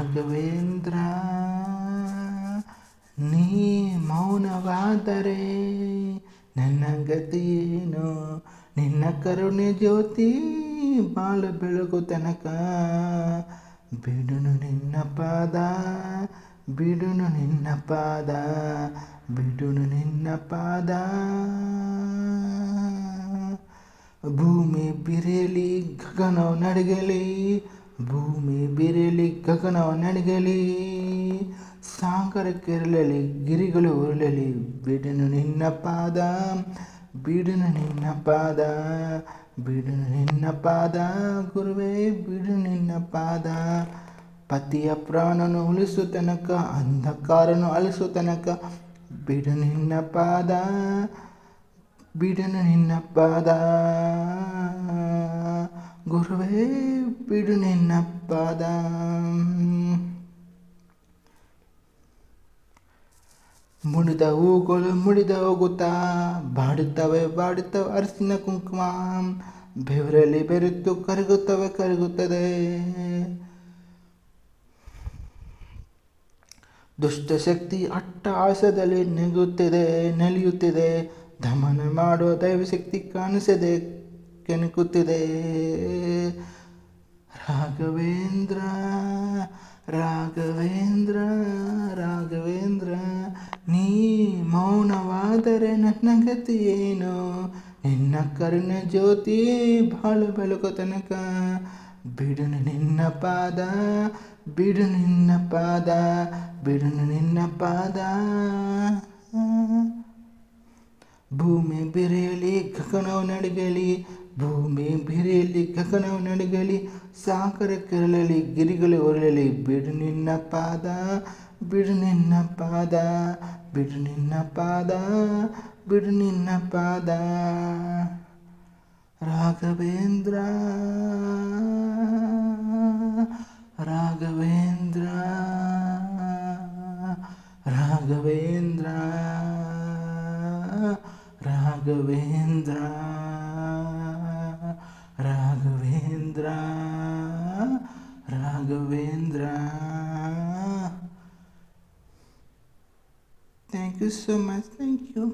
ರಾಘವೇಂದ್ರ ನೀ ಮೌನವಾದರೆ ನನ್ನ ಗತಿಯೇನು, ನಿನ್ನ ಕರುಣೆ ಜ್ಯೋತಿ ಬಾಳು ಬೆಳಗು ತನಕ, ಬಿಡುನು ನಿನ್ನ ಪಾದ, ಬಿಡುನು ನಿನ್ನ ಪಾದ, ಬಿಡುನು ನಿನ್ನ ಪಾದ. ಭೂಮಿ ಬಿರಿಯಲಿ ಗಗನವು ನಡಗಲಿ, ಭೂಮಿ ಬಿರಿಯಲಿ ಗಗನವು ನಡಗಲಿ, ಸಾಗರ ಕೆರಳಲಿ ಗಿರಿಗಳು ಉರುಳಲಿ, ಬಿಡುನು ನಿನ್ನ ಪಾದ, ಬಿಡುನು ನಿನ್ನ ಪಾದ, ಬಿಡುನು ನಿನ್ನ ಪಾದ, ಗುರುವೇ ಬಿಡು ನಿನ್ನ ಪಾದ. ಪತಿಯ ಪ್ರಾಣನು ಉಳಿಸು ತನಕ, ಅಂಧಕಾರನು ಅಳಿಸು ತನಕ, ಬಿಡು ನಿನ್ನ ಪಾದ, ಬಿಡುನು ನಿನ್ನ ಪಾದ, ಗುರುವೇ ಬಿಡು ನಿನ್ನ ಪಾದ. ಮುಡಿದ ಹೂಗಳು ಮುಡಿದ ಹೋಗುತ್ತಾ ಬಾಡುತ್ತವೆ ಬಾಡುತ್ತವೆ ಅರಸಿನ ಕುಂಕುಮ, ಬೆವರಲ್ಲಿ ಬೆರೆತು ಕರಗುತ್ತವೆ ಕರಗುತ್ತದೆ. ದುಷ್ಟಶಕ್ತಿ ಅಟ್ಟಹಾಸದಲ್ಲಿ ನಲಿಯುತ್ತಿದೆ, ದಮನ ಮಾಡುವ ದೈವಶಕ್ತಿ ಕಾಣಿಸದೆ ಕೆಣಕುತ್ತಿದೆ. ರಾಘವೇಂದ್ರ ರಾಘವೇಂದ್ರ ರಾಘವೇಂದ್ರ ನೀ ಮೌನವಾದರೆ ನನ್ನ ಗತಿಯೇನು, ನಿನ್ನ ಕರುಣೆ ಜ್ಯೋತಿ ಬಾಳು ಬೆಳಕು ತನಕ, ಬಿಡುನು ನಿನ್ನ ಪಾದ, ಬಿಡು ನಿನ್ನ ಪಾದ, ಬಿಡುನು ನಿನ್ನ ಪಾದ. ಭೂಮಿ ಬಿರಿಯಲಿ ಗಗನವು ನಡಗಲಿ, ಭೂಮಿ ಬಿರಿಯಲಿ ಗಗನವು ನಡಗಲಿ, ಸಾಗರ ಕೆರಳಲಿ ಗಿರಿಗಳು ಉರುಳಲಿ, ಬಿಡು ನಿನ್ನ ಪಾದ, ಬಿಡು ನಿನ್ನ ಪಾದ, ಬಿಡು ನಿನ್ನ ಪಾದ, ಬಿಡು ನಿನ್ನ ಪಾದ. Raghavendra Raghavendra Raghavendra Raghavendra Raghavendra Raghavendra. Thank you so much. Thank you.